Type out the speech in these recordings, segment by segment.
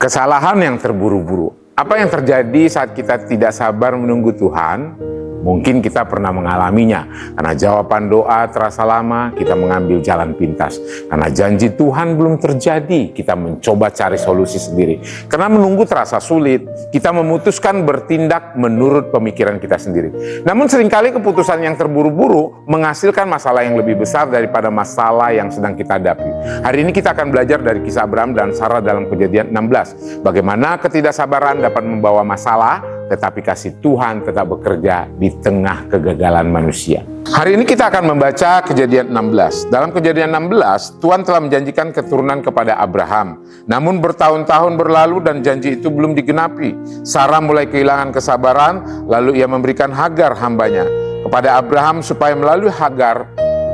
Kesalahan yang terburu-buru. Apa yang terjadi saat kita tidak sabar menunggu Tuhan? Mungkin kita pernah mengalaminya. Karena jawaban doa terasa lama, kita mengambil jalan pintas. Karena janji Tuhan belum terjadi, kita mencoba cari solusi sendiri. Karena menunggu terasa sulit, kita memutuskan bertindak menurut pemikiran kita sendiri. Namun seringkali keputusan yang terburu-buru menghasilkan masalah yang lebih besar daripada masalah yang sedang kita hadapi. Hari ini kita akan belajar dari kisah Abraham dan Sarah dalam Kejadian 16. Bagaimana ketidaksabaran dapat membawa masalah, tetapi kasih Tuhan tetap bekerja di tengah kegagalan manusia. Hari ini kita akan membaca Kejadian 16. Dalam Kejadian 16, Tuhan telah menjanjikan keturunan kepada Abraham. Namun bertahun-tahun berlalu dan janji itu belum digenapi. Sarah mulai kehilangan kesabaran, lalu ia memberikan Hagar hambanya kepada Abraham supaya melalui Hagar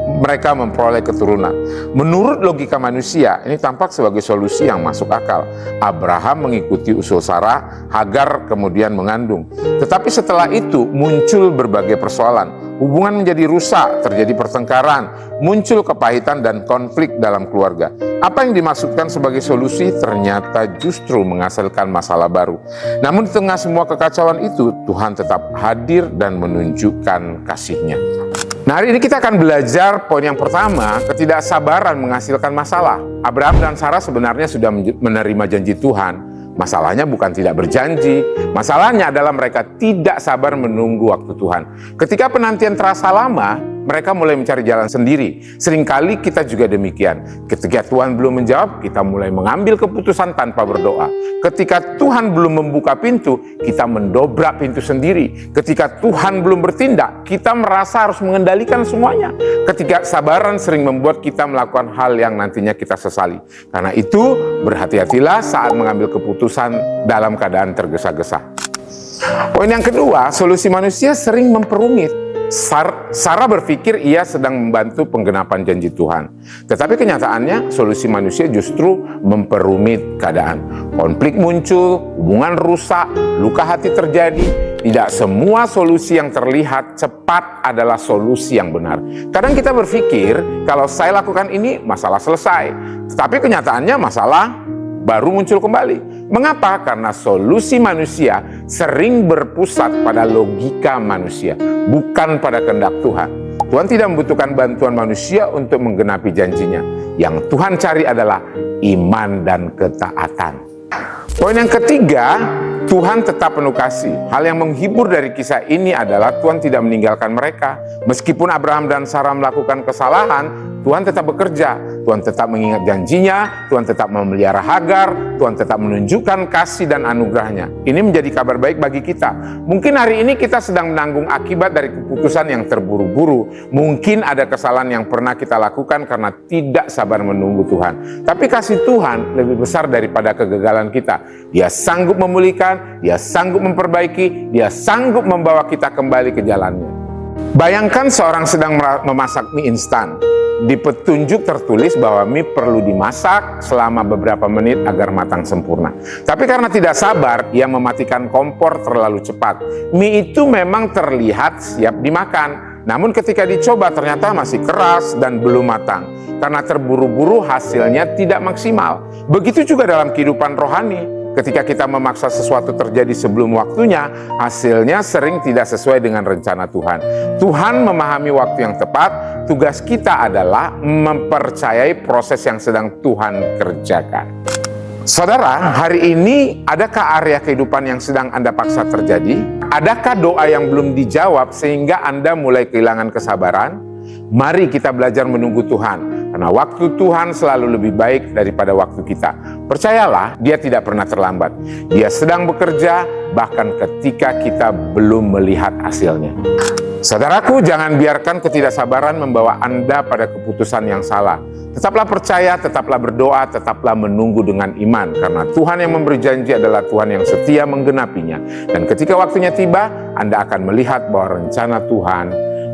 mereka memperoleh keturunan. Menurut logika manusia, ini tampak sebagai solusi yang masuk akal. Abraham mengikuti usul Sarah, Hagar kemudian mengandung. Tetapi setelah itu muncul berbagai persoalan. Hubungan menjadi rusak, terjadi pertengkaran, muncul kepahitan dan konflik dalam keluarga. Apa yang dimaksudkan sebagai solusi ternyata justru menghasilkan masalah baru. Namun di tengah semua kekacauan itu, Tuhan tetap hadir dan menunjukkan kasih-Nya. Nah, hari ini kita akan belajar poin yang pertama, ketidaksabaran menghasilkan masalah. Abraham dan Sarah sebenarnya sudah menerima janji Tuhan. Masalahnya bukan tidak berjanji, masalahnya adalah mereka tidak sabar menunggu waktu Tuhan. Ketika penantian terasa lama, mereka mulai mencari jalan sendiri. Seringkali kita juga demikian. Ketika Tuhan belum menjawab, kita mulai mengambil keputusan tanpa berdoa. Ketika Tuhan belum membuka pintu, kita mendobrak pintu sendiri. Ketika Tuhan belum bertindak, kita merasa harus mengendalikan semuanya. Ketidaksabaran sering membuat kita melakukan hal yang nantinya kita sesali. Karena itu, berhati-hatilah saat mengambil keputusan dalam keadaan tergesa-gesa. Poin yang kedua, solusi manusia sering memperumit. Sarah berpikir ia sedang membantu penggenapan janji Tuhan. Tetapi kenyataannya solusi manusia justru memperumit keadaan. Konflik muncul, hubungan rusak, luka hati terjadi. Tidak semua solusi yang terlihat cepat adalah solusi yang benar. Kadang kita berpikir kalau saya lakukan ini masalah selesai. Tetapi kenyataannya masalah baru muncul kembali. Mengapa? Karena solusi manusia sering berpusat pada logika manusia, bukan pada kehendak Tuhan. Tuhan tidak membutuhkan bantuan manusia untuk menggenapi janjinya. Yang Tuhan cari adalah iman dan ketaatan. Poin yang ketiga, Tuhan tetap penuh kasih. Hal yang menghibur dari kisah ini adalah Tuhan tidak meninggalkan mereka. Meskipun Abraham dan Sarah melakukan kesalahan, Tuhan tetap bekerja. Tuhan tetap mengingat janjinya, Tuhan tetap memelihara Hagar, Tuhan tetap menunjukkan kasih dan anugerahnya. Ini menjadi kabar baik bagi kita. Mungkin hari ini kita sedang menanggung akibat dari keputusan yang terburu-buru. Mungkin ada kesalahan yang pernah kita lakukan karena tidak sabar menunggu Tuhan. Tapi kasih Tuhan lebih besar daripada kegagalan kita. Dia sanggup memulihkan, Dia sanggup memperbaiki, Dia sanggup membawa kita kembali ke jalannya. Bayangkan seorang sedang memasak mie instan. Di petunjuk tertulis bahwa mie perlu dimasak selama beberapa menit agar matang sempurna. Tapi karena tidak sabar, ia mematikan kompor terlalu cepat. Mie itu memang terlihat siap dimakan. Namun ketika dicoba ternyata masih keras dan belum matang. Karena terburu-buru hasilnya tidak maksimal. Begitu juga dalam kehidupan rohani. Ketika kita memaksa sesuatu terjadi sebelum waktunya, hasilnya sering tidak sesuai dengan rencana Tuhan. Tuhan memahami waktu yang tepat, tugas kita adalah mempercayai proses yang sedang Tuhan kerjakan. Saudara, hari ini adakah area kehidupan yang sedang Anda paksa terjadi? Adakah doa yang belum dijawab sehingga Anda mulai kehilangan kesabaran? Mari kita belajar menunggu Tuhan, karena waktu Tuhan selalu lebih baik daripada waktu kita. Percayalah, Dia tidak pernah terlambat. Dia sedang bekerja, bahkan ketika kita belum melihat hasilnya. Saudaraku, jangan biarkan ketidaksabaran membawa Anda pada keputusan yang salah. Tetaplah percaya, tetaplah berdoa, tetaplah menunggu dengan iman. Karena Tuhan yang memberi janji adalah Tuhan yang setia menggenapinya. Dan ketika waktunya tiba, Anda akan melihat bahwa rencana Tuhan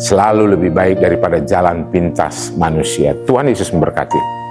selalu lebih baik daripada jalan pintas manusia. Tuhan Yesus memberkati.